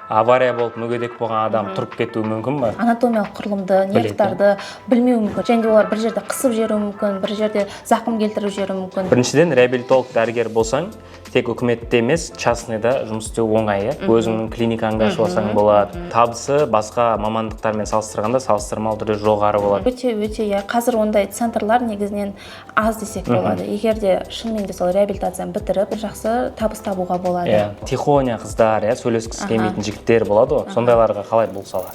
авария болып мүгедек болған адам тұрып кетуі мүмкін ба? Анатомиялық құрылымды, нервтарды білмеу мүмкін. Және олар бір жерде қысып жіберуі мүмкін, бір жерде зақым келтіріп жіберуі мүмкін. Біріншіден, реабилитолог дәрігер болсаң, тек үкіметте емес, частныйда жұмыс істеу оңай, өзіңнің клиникаңды ашып алсаң болады. Табысы басқа мамандықтармен салыстырғанда салыстырмалы түрде жоғары болады. Өте, қазір ондай центрлар негізінен аз десек болады. Егер де шынымен де сол реабилитацияны бітіріп, жақсы табыс табуға болады. Тихоня қыздар, сөйлескісі келмейтін жігіттер болады ғой. Сондайларға қалай бұл сала?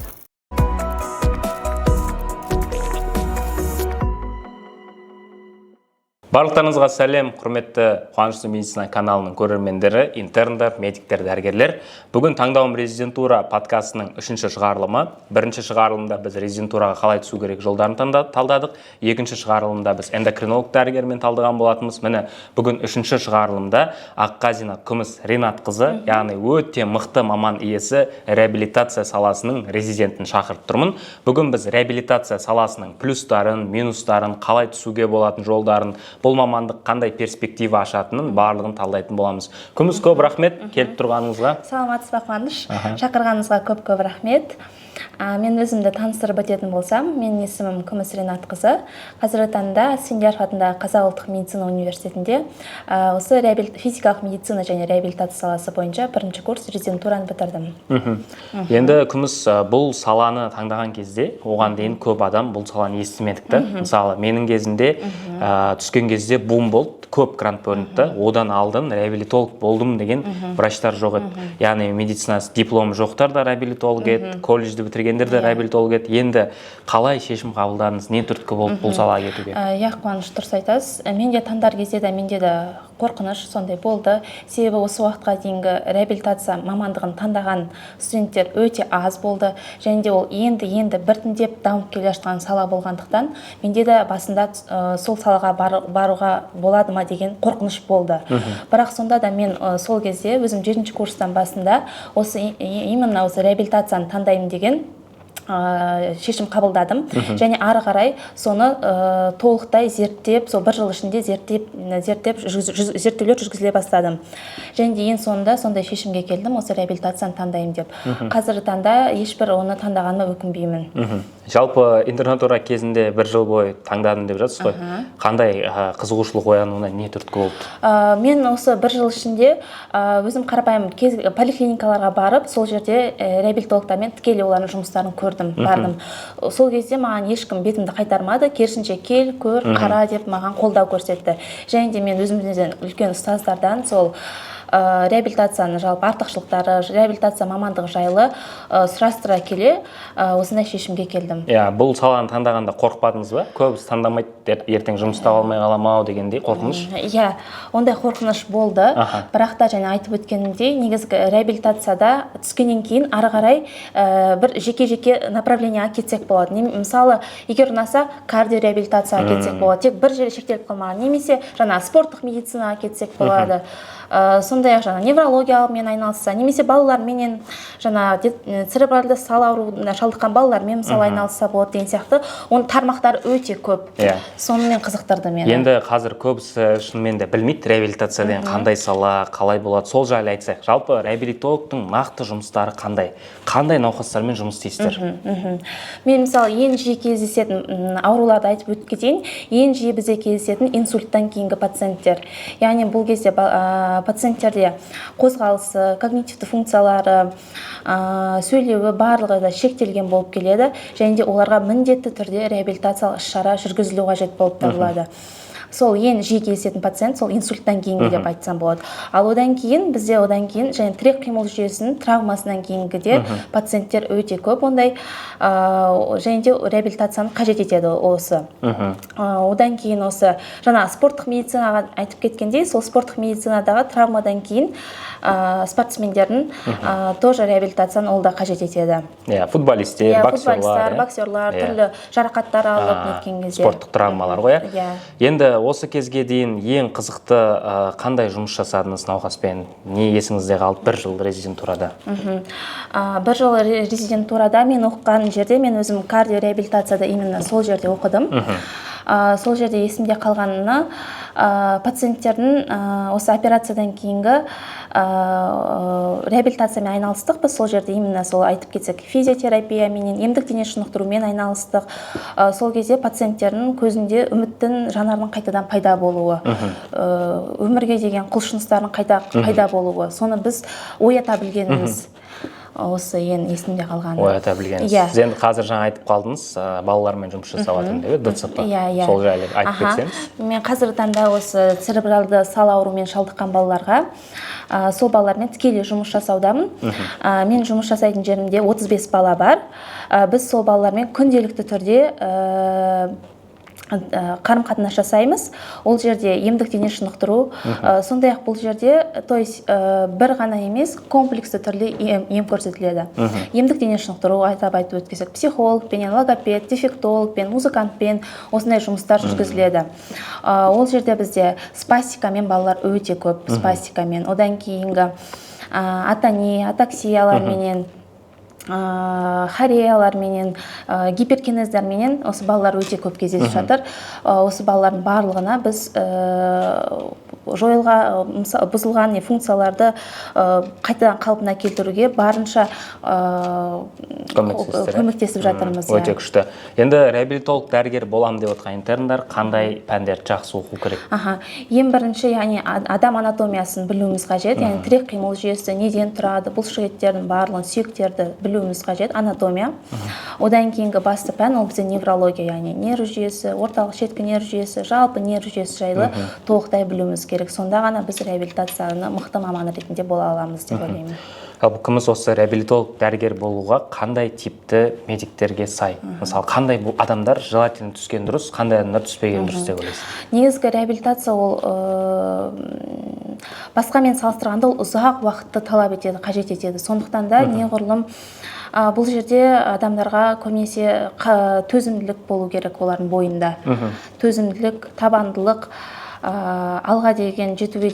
Барлықтарыңызға сәлем, құрметті Қуанышты медицина каналының көрермендері, интерндар, медиктер, дәрігерлер. Бүгін таңдауым резидентура подкастының 3-ші шығарылымы. 1-ші шығарылымда біз резидентураға қалай түсу керек жолдарын талдадық. 2-ші шығарылымда біз эндокринолог дәрігермен талдаған болатынбыз. Міне, бүгін 3-ші шығарылымда Аққазина Күміс Ринат қызы, яғни өте мықты маман иесі, реабилитация саласының резидентін шақырып тұрмын. Бүгін біз реабилитация саласының плюстарын, минустарын, қалай түсуге болатын жолдарын, бұл мамандық қандай перспектива ашатынын барлығын талдайтын боламыз. Күміс, көп рахмет келіп тұрғаныңызға. Саламатсыз ба, Қуаныш? Шақырғаныңызға көп рахмет. Мен өзімді таныстырып өтетін болсам, менің есімім Күміс Ринат қызы. Қазіргі таңда Сендияров атындағы Қазақ ұлттық медицина университетінде осы физикалық медицина және реабилитация саласы бойынша 1-ші курс резидентураны бітірдім. Енді Күміс, бұл саланы таңдаған кезде, оған дейін көп адам бұл саланы естімедік. Мысалы, менің кезімде түскен кезде бум болды, көп грант бөлінді. Одан алдын реабилитолог болдым деген врачтар жоқ еді. Яғни медицинасы дипломы жоқтар да реабилитолог еді, колледжді бітіргендер де реабилитолог еді. Енді қалай шешім қабылдадыңыз, не түрткі болып бұл салаға кетуге? Қуаныш, дұрыс айтасыз. Менде таңдар кезде де менде де қорқыныш сондай болды. Себебі осы уақытқа дейінгі реабилитация мамандығын таңдаған студенттер өте аз болды. Және де ол енді біртіндеп дамып келе жатқан сала болғандықтан, менде де басында сол салаға баруға болады ма деген қорқыныш болды. Бірақ сонда да мен сол кезде өзім 7-ші курстан басында именно осы реабилитацияны таңдаймын деген шешім қабылдадым. Және ары қарай соны толықтай зерттеп, сол 1 жыл ішінде зерттеулер жүргізіле бастадым. Және де ең соңында сондай шешімге келдім, осы реабилитацияны таңдаймын деп. Қазіргі таңда ешбір оны таңдағаныма өкінбеймін. Жалпы интернатура кезінде 1 жыл бойы таңдадым деп жатсыз ғой. Қандай қызығушылық оянуына не түрткі болды? Мен осы 1 жыл ішінде өзім қарапайым поликлиникаларға барып, сол жерде реабилитологтармен тікелей олардың жұмыстарын бардым. Сол кезде маған ешкім бетімді қайтармады, керісінше кел, көр, қара деп маған қолдау көрсетті. Және де мен өзімізден үлкен ұстаздардан сол реабилитацияның жалпы артықшылықтары, реабилитация мамандығы жайлы сұрастыра келе осындай шешімге келдім. Бұл саланы таңдағанда қорықпадыңыз ба? Көбісі таңдамайды, ертең жұмыс таба алмай қаламау дегендей қорқыныш? Ондай қорқыныш болды. Бірақ та және айтып өткенімдей, негізгі реабилитацияда түскеннен кейін ары қарай бір жеке направленияға кетсек болады. Мысалы, егер ұнаса кардиореабилитацияға кетсек болады. Тек бір жерде шектеліп қалмаған. Немесе спорттық медицинаға кетсек болады. Сондай-ақ неврологиямен айналысса, немесе балалармен, церебральды сал ауруына шалдыққан балалармен мысалы айналысса болады деген сияқты. Оның тармақтары өте көп. Сонымен қызықтырды мені. Енді қазір көбісі шынымен де білмейді реабилитация деген қандай сала, қалай болады. Сол жайлы айтсақ, жалпы реабилитологтың нақты жұмыстары қандай? Қандай науқастармен жұмыс істейсіздер? Мен мысалы ең жиі кездесетін ауруларды айтып өткізейін. Ең жиі бізде кездесетін инсульттан кейінгі пациенттер. Яғни бұл кезде пациенттерде қозғалысы, когнитивті функциялары, сөйлеуі барлығы да шектелген болып келеді. Және де оларға міндетті түрде реабилитациялық іс-шара жүргізілу қажет болып табылады. Сол ең жиі кездесетін пациент сол инсульттан кейінгі деп айтсам болады. Ал одан кейін және тірек қимыл жүйесінің травмасынан кейінгіде пациенттер өте көп ондай, және де реабилитацияны қажет етеді осы. Одан кейін осы спорттық медицинаға айтып кеткендей, сол спорттық медицинадағы травмадан кейін спортсмендердің тоже реабилитацияны ол да қажет етеді. Футболистер, боксерлар, түрлі жарақаттар алып неткен кезде. Спорттық травмалар ғой. Енді осы кезге дейін ең қызықты қандай жұмыс жасадыңыз науқаспен? Не есіңізде қалды 1 жыл резидентурада? 1 жыл резидентурада мен оқыған жерде мен өзім кардиореабилитацияда именно сол жерде оқыдым. сол жерде есімде қалғаны пациенттердің осы операциядан кейінгі реабилитациямен айналыстық. Біз сол жерде именно сол айтып кетсек физиотерапиямен, емдік дене шынықтырумен айналыстық. Сол кезде пациенттердің көзінде үміттің жанарының қайтадан пайда болуы, өмірге деген құлшыныстардың қайта пайда болуы, соны біз оята білгеніміз. Осы ең есімде қалғаны. Оята білгеніңіз. Сіз енді қазір жаңа айтып қалдыңыз, балалармен жұмыс жасап жатырмын деп, ДЦП. Сол жайлы айтып кетсеңіз. Мен қазіргі таңда осы церебралды сал ауруымен шалдыққан балаларға сол балалармен тікелей жұмыс жасаудамын. Мен жұмыс жасайтын жерімде 35 бала бар. Біз сол балалармен күнделікті түрде қарым-қатынас жасаймыз. Ол жерде емдік дене шынықтыру, сондай-ақ бұл жерде, то есть бір ғана емес, комплексті түрде ем көрсетіледі. Емдік дене шынықтыру айтып өткізсек, психологпен, логопед, дефектологпен, музыкантпен осындай жұмыстар жүргізіледі. Ол жерде бізде спастикамен балалар өте көп, спастикамен. Одан кейінгі атония, атаксияларменен, хореяларменен, гиперкинездарменен осы балалар өте көп кездесіп жатыр. Осы балалардың барлығына біз бұзылған функцияларды қайтадан қалпына келтіруге барынша көмектесіп жатырмыз. Өте күшті. Енді реабилитолог дәрігер болам деп отқан интерндар қандай пәндерді жақсы оқу керек? Ең бірінші, яғни адам анатомиясын білуіміз қажет, яғни тірек қимыл жүйесі неден тұрады, бұлшық еттердің барлығын, сүйектерді білуіміз қажет, анатомия. Одан кейінгі басты пән ол бізде неврология, яғни нерв жүйесі, орталық шеткі нерв жүйесі, жалпы нерв жүйесі жайлы толықтай білуіміз керек. Сонда ғана біз реабилитацияны мықты маман ретінде бола аламыз деп ойлаймын. Кіміз осы реабилитолог дәрігер болуға қандай типті медиктерге сай? Мысалы, қандай адамдар желательно түскен дұрыс, қандай адамдар түспеген дұрыс деп ойлайсыз? Негізгі реабилитация ол басқамен салыстырғанда ол ұзақ уақытты талап етеді, қажет етеді. Сондықтан да неғұрлым бұл жерде адамдарға көбінесе төзімділік болу керек олардың бойында. Төзімділік, табандылық, алға жетуге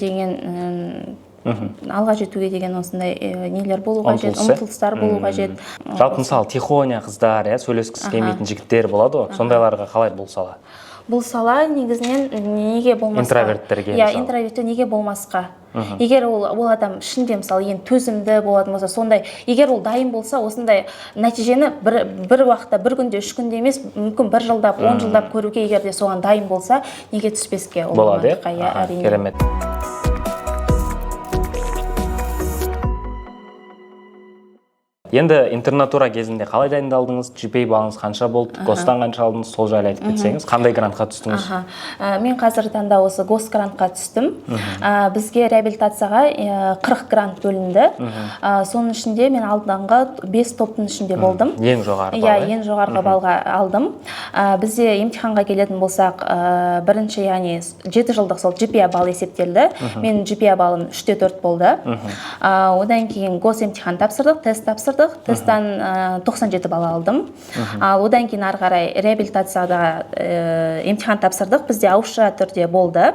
деген осындай нелер болу қажет, ұмтылыстар болу қажет. Жалпы мысалы тихоня қыздар, сөйлескісі келмейтін жігіттер болады ғой, сондайларға қалай бұл сала? Бұл сала негізінен неге болмасқа? Интроверттерге. Интроверттер неге болмасқа? Егер ол адам ішінде мысалы ең төзімді болатын болса, сондай, егер ол дайын болса, осындай нәтижені бір уақытта, бір күнде, 3 күнде емес, мүмкін 1 жылдап, 10 жылдап көруге егер де соған дайын болса, неге түспеске? Болады, керемет. Енді интернатура кезінде қалай дайындалдыңыз? GPA балыңыз қанша болды? ГОСтан қанша алдыңыз? Сол жайлы айтып кетсеңіз, қандай грантқа түстіңіз? Мен қазіргі таңда осы ГОС грантқа түстім. Бізге реабилитацияға 40 грант бөлінді. Соның ішінде мен алдыңғы 5 топтың ішінде болдым. Ең жоғары балл. Ең жоғарғы балға алдым. Бізде емтиханға келетін болсақ, бірінші, яғни 7 жылдық сол GPA балл есептелді. Менің GPA балым 3-те 4 болды. Одан кейін ГОС емтихан тапсырдық, тест тапсырдық. Тесттен 97 бала алдым. Одан кейін ары қарай реабилитацияда емтихан тапсырдық. Бізде ауызша түрде болды.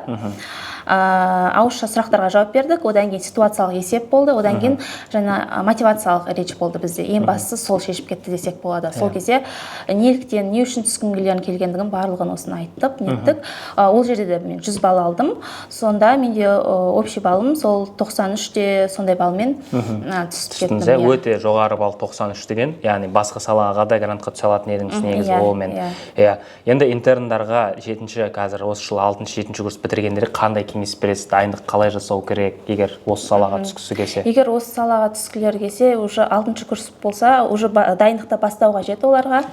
Ауызша сұрақтарға жауап бердік. Одан кейін ситуациялық есеп болды. Одан кейін жаңа мотивациялық реч болды бізде. Ең бастысы сол шешіп кетті десек болады. Сол кезде неліктен, не үшін түскім келгендігін барлығын осыны айттық, неттік. Ол жерде де мен 100 балл алдым. Сонда менде общий балым сол 93-те сондай балмен түсіп кеттім. Өте жоғары балл 93 деген, яғни басқа салаға да грантқа түсе алатын едіңіз негізі олмен. Енді интерндарға 7-ші, қазір осы жыл 6-7-ші курс бітіргендері қандай кеңес бересіз? Дайындық қалай жасау керек, егер осы салаға түскісі келсе? Егер осы салаға түскілер келсе, уже 6-шы курс болса, уже дайындықты бастау қажет оларға.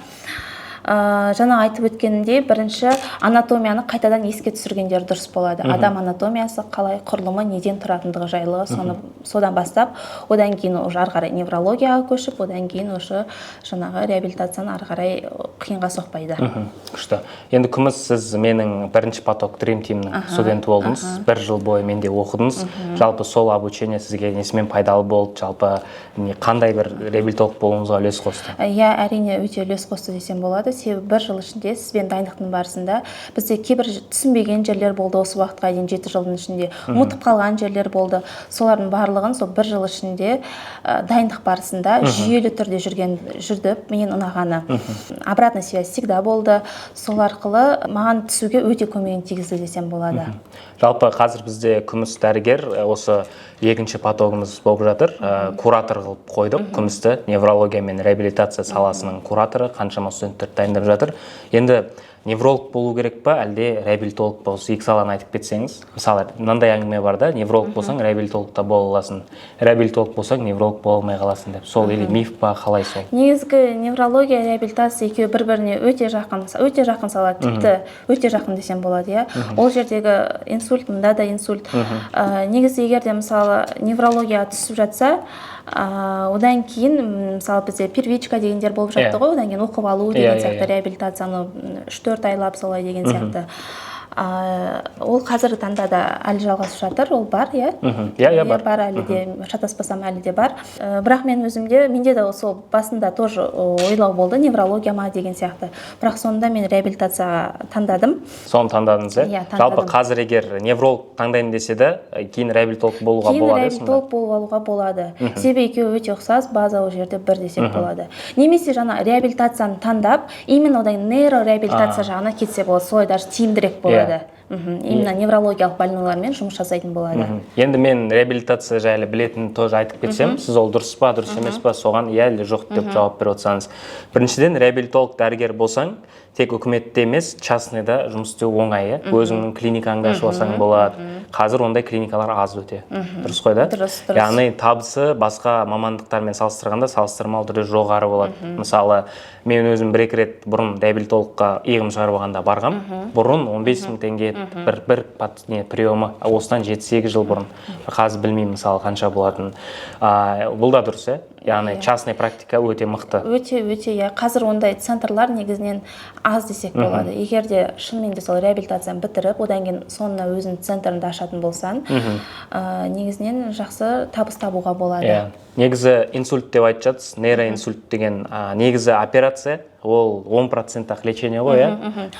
Жаңа айтып өткенімдей, бірінші анатомияны қайтадан еске түсіргендер дұрыс болады. Адам анатомиясы қалай, құрылымы, неден тұратындығы жайлы, содан бастап, одан кейін уже ары қарай неврологияға көшіп, одан кейін уже жаңағы реабилитацияны ары қарай қиынға соқпайды. Күшті. Енді күміс, сіз менің бірінші поток Dream Team'нің студенті болдыңыз, 1 жыл бойы менде оқыдыңыз. Жалпы сол обучение сізге несімен пайдалы болды, жалпы қандай бір реабилитолог болуыңызға үлес қосты? Әрине өте үлес қосты десем болады. себебі бір жыл ішінде сізбен дайындықтың барысында бізде кейбір түсінбеген жерлер болды осы уақытқа дейін 7 жылдың ішінде, ұмытып қалған жерлер болды. Солардың барлығын сол бір жыл ішінде дайындық барысында жүйелі түрде жүрді, менен ұнағаны. Обратная связь всегда болды. Сол арқылы маған түсуге өте көмегін тигізді десем болады. Жалпы қазір бізде күміс дәрігер осы екінші потогымыз болып жатыр. Куратор қылып қойдық күмісті, неврология мен реабилитация саласының кураторы, қаншама студенттер дайындап жатыр. Енді невролог болу керек па, әлде реабилитолог ба? Осы екі саланы айтып кетсеңіз. Мысалы, мынандай әңгіме бар да, невролог болсаң, реабилитолог та бола аласың, реабилитолог болсаң, невролог бола алмай қаласың деп. Сол или миф па, қалай сол? Негізгі неврология, реабилитация екеуі бір-біріне өте жақын сала, тіпті өте жақын десем болады, иә. Ол жердегі инсульт, мында да инсульт. Негізі егер де мысалы неврология түсіп жатса, одан кейін мысалы бізде первичка дегендер болып жатты ғой, одан кейін оқып алу деген сияқты, реабилитацияны 3-4 айлап солай деген сияқты. Ол қазіргі таңда да әлі жалғасып жатыр, ол бар, иә? Иә, бар. Бар, әлі де, шатаспасам әлі де бар. Бірақ менде де сол басында тоже ойлау болды, неврология ма деген сияқты. Бірақ сонда мен реабилитацияға таңдадым. Соны таңдадыңыз, иә? Жалпы қазір егер невролог таңдайын десе де, кейін реабилитолог болуға болады. Кейін реабилитолог болуға болады. Себебі екеуі өте ұқсас, база ол жерде бір десек болады. Немесе жаңа реабилитацияны таңдап, именно одан нейрореабилитация жағына кетсе болады, солай даже тиімдірек болады. Именно неврологиялық больнойлармен жұмыс жасайтын болады. Енді мен реабилитация жайлы білетін тоже айтып кетсем, сіз ол дұрыс па, дұрыс емес па, соған иә или жоқ деп жауап беріп отырсаңыз. Біріншіден, реабилитолог дәрігер болсаң, тек үкіметте емес, частныйда жұмыс істеу оңай, өзіңнің клиникаңды ашып алсаң болады. Қазір ондай клиникалар аз өте. Дұрыс қой да? Дұрыс. Яғни табысы басқа мамандықтармен салыстырғанда салыстырмалы түрде жоғары болады. Мысалы, мен өзім бір-екі рет бұрын реабилитологқа иығым шығарып алғанда барғам. Бұрын 15.000 теңге бір приемы, осыдан 7-8 жыл бұрын. Қазір білмеймін мысалы қанша болатын. Бұл да дұрыс, яғни частный практика өте мықты. Өте, иә. Қазір ондай центрлар негізінен аз десек болады. Егер де шынымен де сол реабилитацияны бітіріп, одан кейін соңына өзінің центрінде ашатын болсаң, негізінен жақсы табыс табуға болады. Негізі инсульт деп айтып жатсыз, нейроинсульт деген негізі операция, ол 10%-ақ лечение ғой,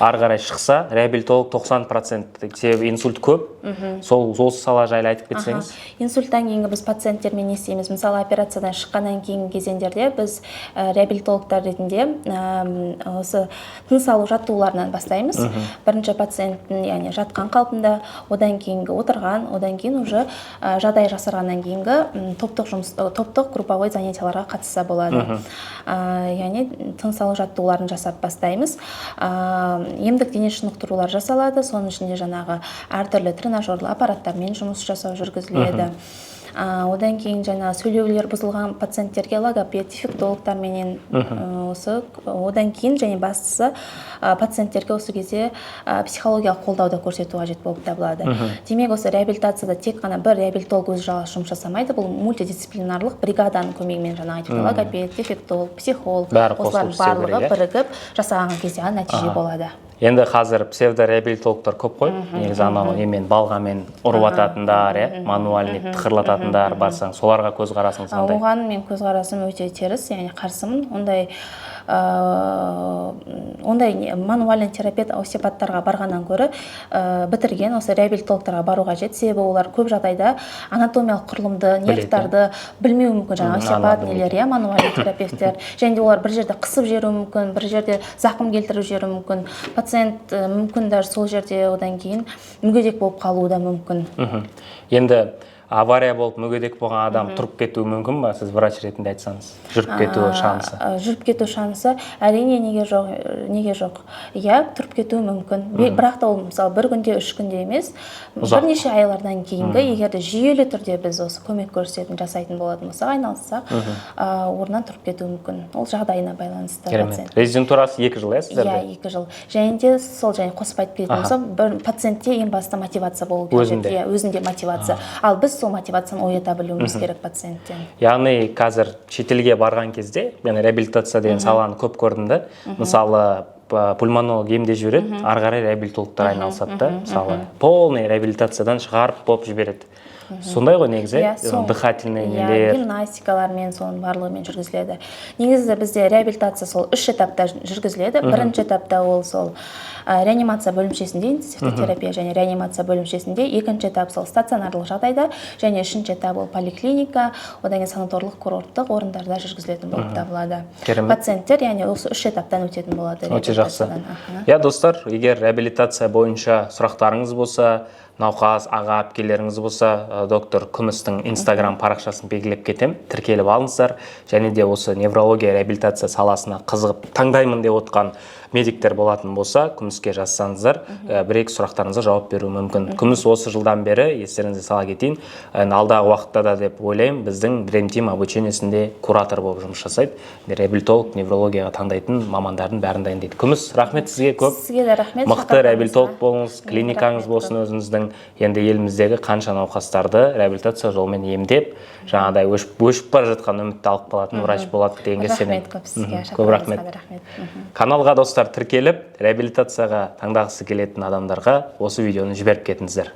ары қарай шықса, реабилитолог 90%, себебі инсульт көп. Сол сала жайлы айтып кетсеңіз. Инсульттан кейінгі біз пациенттермен не істейміз? Мысалы, операциядан шыққаннан кейінгі кезеңдерде біз реабилитологтар ретінде осы тыныс алу жаттығуларынан бастаймыз. Бірінші пациенттің, яғни жатқан қалпында, одан кейінгі отырған, одан кейін уже жағдай жасырғаннан кейінгі топтық групповой занятияларға қатысса болады. Яғни тыныс алу жаттығуларын жасап бастаймыз. Емдік дене шынықтырулар жасалады, соның ішінде жаңағы әртүрлі тренажерлы аппараттармен жұмыс жасау жүргізіледі. Одан кейін жаңа сөйлеулер бұзылған пациенттерге логопед, дефектологтарменен одан кейін және бастысы пациенттерге осы кезде психологиялық қолдауды көрсету қажет болып табылады. Демек, осы реабилитацияда тек қана бір реабилитолог өзі жалғыз жұмыс жасамайды, бұл мультидисциплинарлық бригаданың көмегімен жаңа айтып логопед, дефектолог, психолог, осылардың барлығы бірігіп жасаған кезде нәтиже болады. Енді қазір псевдореабилитологтар көп қой, негізі анау емен балғамен ұрып ататындар, мануальный тықырлататындар барсаң, соларға көзқарасыңыз қандай? Оған мен көзқарасым өте теріс, яғни қарсымын. Ондай мануальный терапевт остеопаттарға барғаннан көрі бітірген осы реабилитологтарға бару қажет, себебі олар көп жағдайда анатомиялық құрылымды, нервтарды білмеуі мүмкін, жаңа остеопат нелер, мануальный терапевттер, және де олар бір жерде қысып жіберуі мүмкін, бір жерде зақым келтіріп жіберуі мүмкін. Пациент мүмкін даже сол жерде одан кейін мүгедек болып қалуы да мүмкін. Енді авария болып мүгедек болған адам тұрып кетуі мүмкін ба, сіз врач ретінде айтсаңыз? Жүріп кетуі шансы? Жүріп кету шансы әрине неге жоқ? Иә, тұрып кетуі мүмкін. Бірақ та ол мысалы бір күнде, 3 күнде емес, бірнеше айлардан кейінгі, егер де жүйелі түрде біз осы көмек көрсететін жасайтын болатын болсақ, айналыссақ, орнынан тұрып кетуі мүмкін. Ол жағдайына байланысты. Резидентурасы 2 жыл, сіздерде? Иә, 2 жыл. Және де сол қосып айтып кететін болсақ, пациентте ең басты мотивация болу керек. Өзінде мотивация. Ал біз сол мотивацияны оята білуіміз керек пациенттен. Яғни қазір шетелге барған кезде, мен реабилитация деген саланы көп көрдім да. Мысалы, пульмонолог емде жібереді, ары қарай реабилитологтар айналысады да. Мысалы, полный реабилитациядан шығарып болып жібереді. сондай ғой негізі, дыхательный нелер. Гимнастикалармен соның барлығымен жүргізіледі. Негізі бізде реабилитация сол 3 этапта жүргізіледі. Бірінші этапта ол сол реанимация бөлімшесінде, интенсивті терапия және реанимация бөлімшесінде, екінші этап сол стационарлық жағдайда, және үшінші этап ол поликлиника, одан кейін санаторлық курорттық орындарда жүргізілетін болып табылады. Пациенттер, яғни осы 3 этаптан өтетін болады. Өте жақсы. Достар, егер реабилитация бойынша сұрақтарыңыз болса, науқас аға әпкелеріңіз болса, доктор Күмістің Instagram парақшасын белгілеп кетем, тіркеліп алыңыздар. Және де осы неврология реабилитация саласына қызығып таңдаймын деп отқан медиктер болатын болса, Күміске жазсаңыздар, бір-екі сұрақтарыңызға жауап беру мүмкін. Күміс осы жылдан бері, естеріңізге сала кетейін, алдағы уақытта да деп ойлаймын, біздің Dream Team обучениесінде куратор болып жұмыс жасайды. Реабилитолог, неврологияға таңдайтын мамандардың бәрін дайындайды. Күміс, рахмет сізге көп. Сізге де рахмет. Мықты реабилитолог болыңыз, клиникаңыз болсын өзіңіздің. Енді еліміздегі қанша науқастарды реабилитация жолымен емдеп, жаңағыдай өшіп бара жатқан үмітті алып қалатын врач болады дегенге сенемін. Рахмет көп сізге. Көп рахмет. Каналға достар тіркеліп, реабилитацияға таңдағысы келетін адамдарға осы видеоны жіберіп кетіңіздер.